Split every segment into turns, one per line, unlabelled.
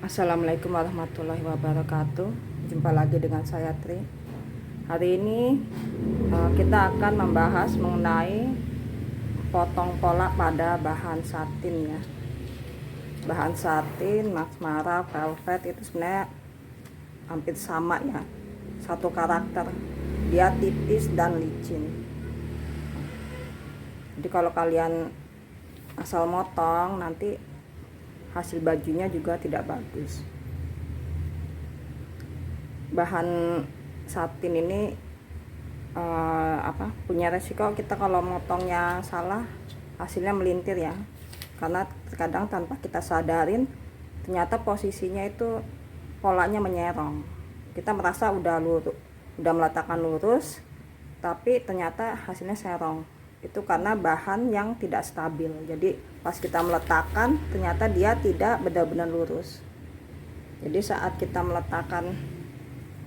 Assalamualaikum warahmatullahi wabarakatuh. Jumpa lagi dengan saya Tri. Hari ini kita akan membahas mengenai potong pola pada bahan satin ya. Bahan satin, Max Mara, velvet itu sebenarnya hampir sama ya. Satu karakter. Dia tipis dan licin. Jadi kalau kalian asal motong nanti hasil bajunya juga tidak bagus. Bahan satin ini punya resiko kita kalau motongnya salah hasilnya melintir ya, karena terkadang tanpa kita sadarin ternyata posisinya itu polanya menyerong. Kita merasa udah meletakkan lurus tapi ternyata hasilnya serong. Itu karena bahan yang tidak stabil. Jadi pas kita meletakkan ternyata dia tidak benar-benar lurus. Jadi saat kita meletakkan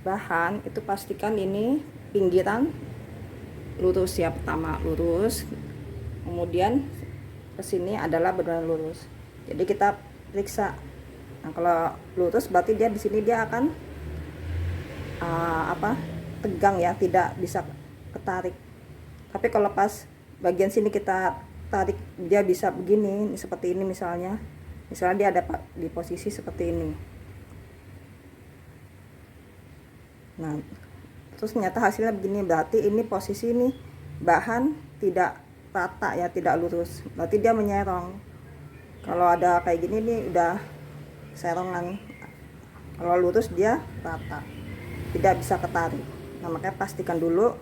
bahan itu pastikan ini pinggiran lurus ya, pertama lurus, kemudian kesini adalah benar-benar lurus. Jadi kita periksa. Nah, kalau lurus berarti dia di sini dia akan tegang ya, tidak bisa ketarik. Tapi kalau pas bagian sini kita tarik dia bisa begini, seperti ini misalnya dia ada di posisi seperti ini. Nah, terus ternyata hasilnya begini, berarti ini posisi ini bahan tidak rata ya, tidak lurus, berarti dia menyerong. Kalau ada kayak gini nih udah serongan. Kalau lurus dia rata, tidak bisa ketarik. Nah, makanya pastikan dulu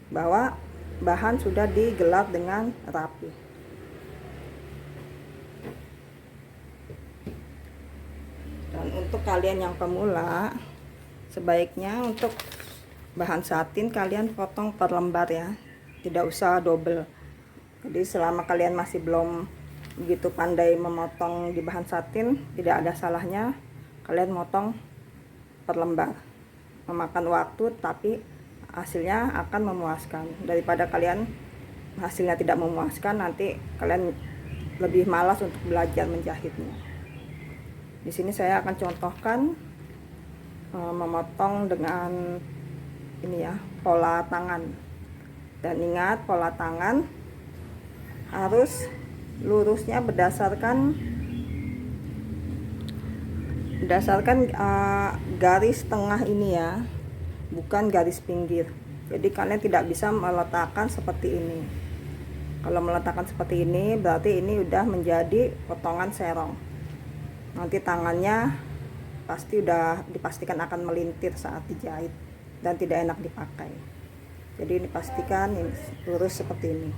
bahwa bahan sudah digelap dengan rapi. Dan untuk kalian yang pemula, sebaiknya untuk bahan satin kalian potong per lembar ya, tidak usah double. Jadi selama kalian masih belum begitu pandai memotong di bahan satin, tidak ada salahnya kalian motong per lembar. Memakan waktu tapi hasilnya akan memuaskan. Daripada kalian hasilnya tidak memuaskan, nanti kalian lebih malas untuk belajar menjahitnya. Di sini saya akan contohkan memotong dengan ini ya, pola tangan. Dan ingat, pola tangan harus lurusnya berdasarkan garis tengah ini ya, bukan garis pinggir. Jadi kalian tidak bisa meletakkan seperti ini. Kalau meletakkan seperti ini berarti ini udah menjadi potongan serong. Nanti tangannya pasti udah dipastikan akan melintir saat dijahit dan tidak enak dipakai. Jadi ini pastikan ini lurus seperti ini.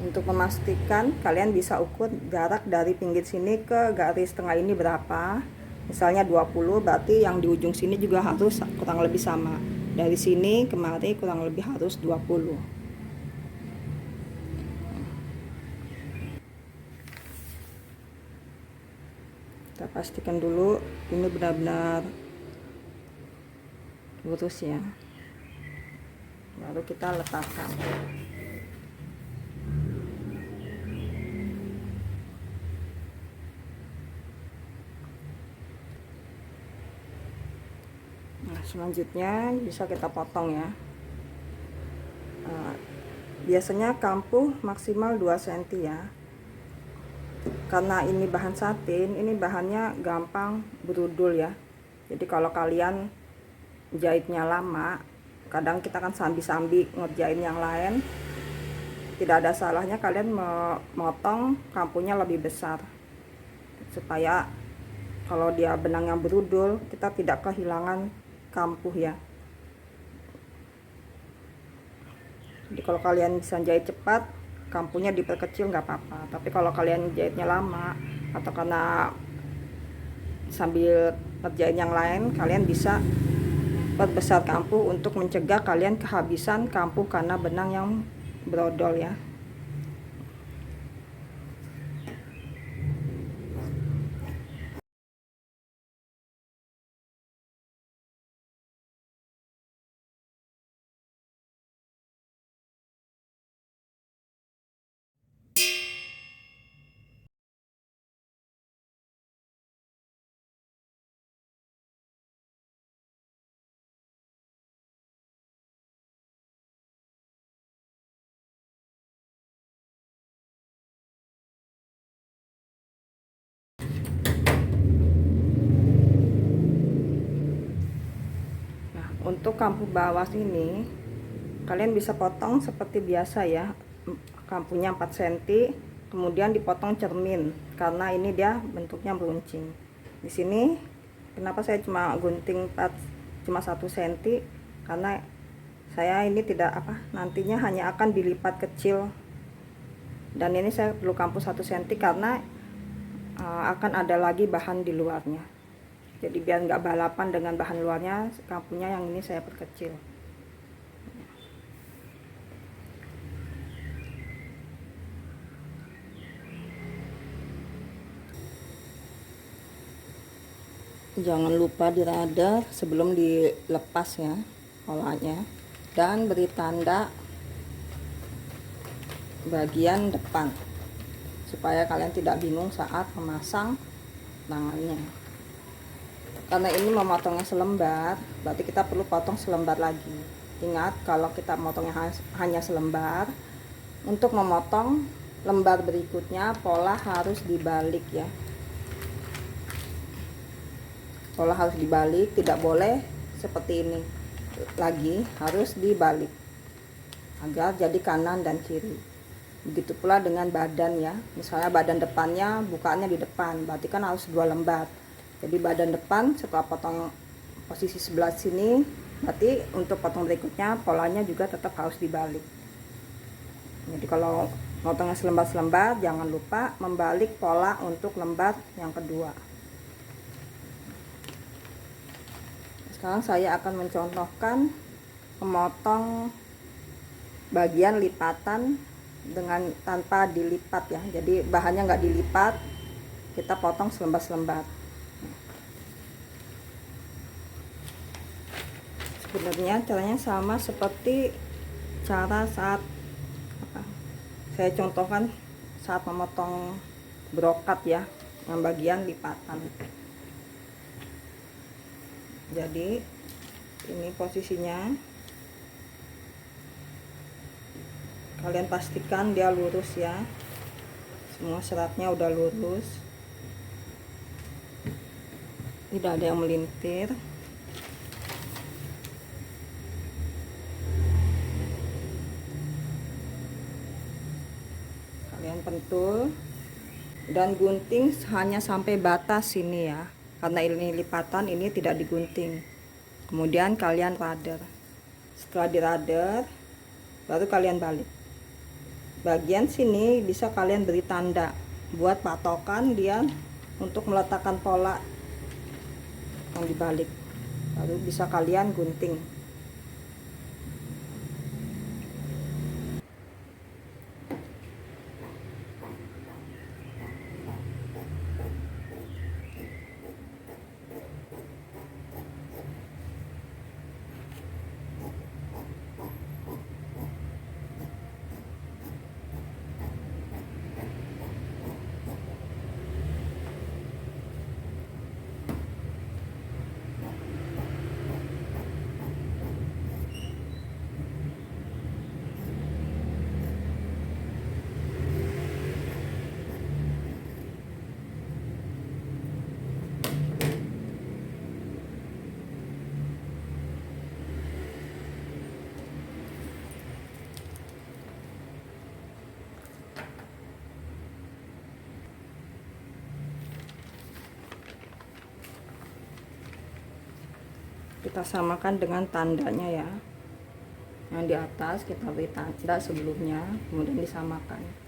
Untuk memastikan, kalian bisa ukur jarak dari pinggir sini ke garis tengah ini berapa. Misalnya 20, berarti yang di ujung sini juga harus kurang lebih sama. Dari sini kemari kurang lebih harus 20. Kita pastikan dulu ini benar-benar lurus ya. Baru kita letakkan. Nah, selanjutnya bisa kita potong ya. Biasanya kampuh maksimal 2 cm ya. Karena ini bahan satin, ini bahannya gampang berudul ya. Jadi kalau kalian jahitnya lama, kadang kita kan sambi-sambi ngerjain yang lain, tidak ada salahnya kalian memotong kampuhnya lebih besar, supaya kalau dia benang yang berudul kita tidak kehilangan kampuh ya. Jadi kalau kalian bisa jahit cepat, kampuhnya diperkecil nggak apa-apa. Tapi kalau kalian jahitnya lama atau karena sambil ngerjain yang lain, kalian bisa perbesar kampuh untuk mencegah kalian kehabisan kampuh karena benang yang brodol ya. Untuk kampu bawah ini kalian bisa potong seperti biasa ya, kampunya 4 cm, kemudian dipotong cermin karena ini dia bentuknya beruncing. Di sini kenapa saya cuma gunting cuma 1 cm, karena saya ini tidak nantinya hanya akan dilipat kecil, dan ini saya perlu kampu 1 cm karena akan ada lagi bahan di luarnya. Jadi biar nggak balapan dengan bahan luarnya, kampunya yang ini saya perkecil. Jangan lupa dirader sebelum dilepas ya polanya, dan beri tanda bagian depan supaya kalian tidak bingung saat memasang tangannya. Karena ini memotongnya selembar, berarti kita perlu potong selembar lagi. Ingat, kalau kita memotongnya hanya selembar, untuk memotong lembar berikutnya pola harus dibalik ya. Pola harus dibalik, tidak boleh seperti ini lagi, harus dibalik agar jadi kanan dan kiri. Begitu pula dengan badan ya, misalnya badan depannya bukaannya di depan, berarti kan harus 2 lembar. Jadi badan depan setelah potong posisi sebelah sini, berarti untuk potong berikutnya polanya juga tetap harus dibalik. Jadi kalau potongnya selembar-selembar, jangan lupa membalik pola untuk lembar yang kedua. Sekarang saya akan mencontohkan memotong bagian lipatan dengan tanpa dilipat ya. Jadi bahannya nggak dilipat, kita potong selembar-selembar. Sebenarnya caranya sama seperti cara saat saya contohkan saat memotong brokat ya, yang bagian lipatan. Jadi ini posisinya, kalian pastikan dia lurus ya, semua seratnya udah lurus, tidak ada yang melintir. Kalian pentul dan gunting hanya sampai batas sini ya, karena ini lipatan, ini tidak digunting. Kemudian kalian rader. Setelah dirader, baru kalian balik. Bagian sini bisa kalian beri tanda buat patokan dia untuk meletakkan pola yang dibalik. Lalu bisa kalian gunting. Kita samakan dengan tandanya ya, yang di atas kita beri tanda sebelumnya, kemudian disamakan.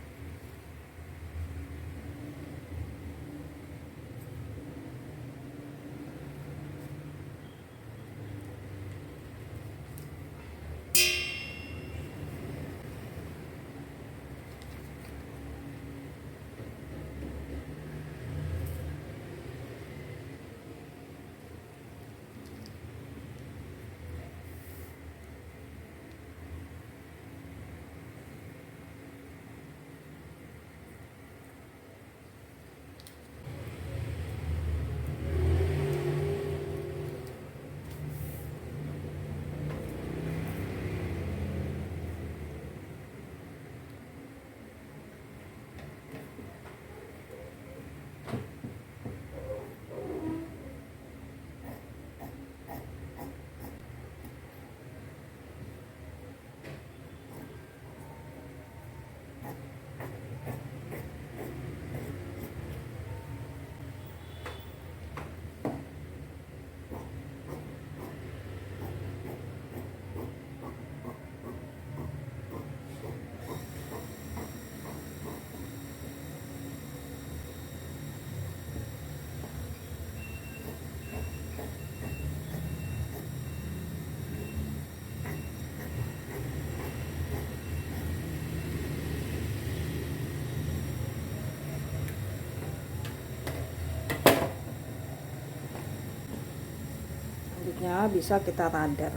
Selanjutnya bisa kita radar.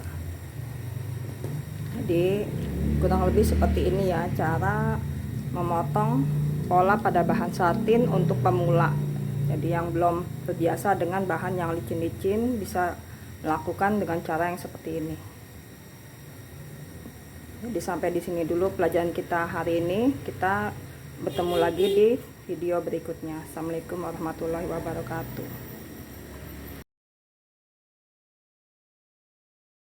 Jadi kurang lebih seperti ini ya cara memotong pola pada bahan satin untuk pemula. Jadi yang belum terbiasa dengan bahan yang licin-licin bisa melakukan dengan cara yang seperti ini. Jadi sampai di sini dulu pelajaran kita hari ini. Kita bertemu lagi di video berikutnya. Assalamualaikum warahmatullahi wabarakatuh.